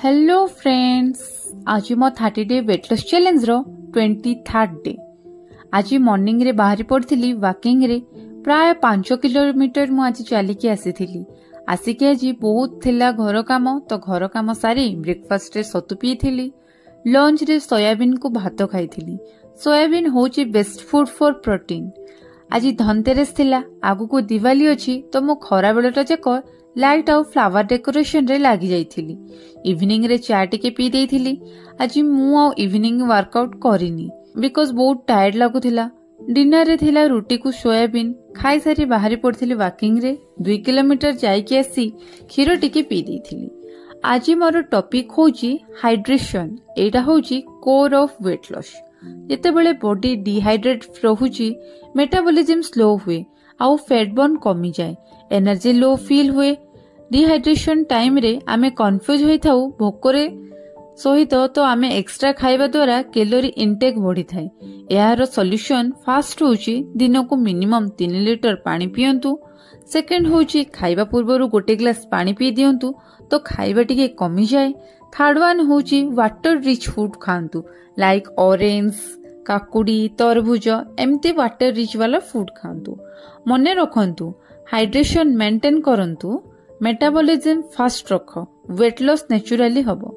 Hello friends, आज मो 30 day weight loss challenge रो 23rd day. आज मॉर्निंग रे बाहरी पड़थली वॉकिंग रे प्राय 5 किलोमीटर मु आज चलिकी आसीथिली। आसिके आज बहुत थिला घर काम, तो घर काम सारी ब्रेकफास्ट रे सतु पीथिली। लंच रे सोयाबीन को भात खाइथिली। सोयाबीन होची बेस्ट फूड फॉर प्रोटीन। आज धनतेरस थिला, आगु को दिवाली अछि, तो मो खरा बेलटा जाक लाइट आउ फ्लावर डेकोरेशन रे लागी जाइथिली। इवनिंग रे चा टिके पी देइथिली। आज मु आउ इवनिंग वर्कआउट करिनी बिकॉज बहुत टायर्ड लागुथिला। डिनर रे थिला रुटी को सोयाबीन खाई सारी बाहरी पड़थिली वॉकिंग रे। 2 किलोमीटर जाइके आसी क्षीर टिके पी देइथिली। आज मोर टॉपिक होची हाइड्रेशन। एटा होची कोर ऑफ वेट लॉस। जेतेबेले बॉडी डिहाइड्रेट रहुची, मेटाबॉलिज्म स्लो हुए आउ फैट बर्न कमी जाए, एनर्जी लो फील हुए। डिहाइड्रेशन टाइम रे आमे कंफ्यूज होई थाउ भोकरे सहित, तो आमे एक्स्ट्रा खाइबा द्वारा कैलोरी इनटेक बढ़ी थाए। यार सॉल्यूशन फास्ट होची दिन को मिनिमम 3 लिटर पानी पियंतु। सेकंड होची खाइबा पूर्वरु गोटे ग्लास पानी पी दियंतु, तो खाइबा टिके कमी जाए। थर्ड वन होची वाटर रिच फूड खांतु, लाइक ऑरेंज, काकुड़ी, तरबुज, एमती वाटर रिच वाला फूड खांतु। मने रखंतु हाइड्रेशन मेंटेन करंतु, मेटाबॉलिज्म फास्ट रख, वेट लॉस नेचुरली हबो।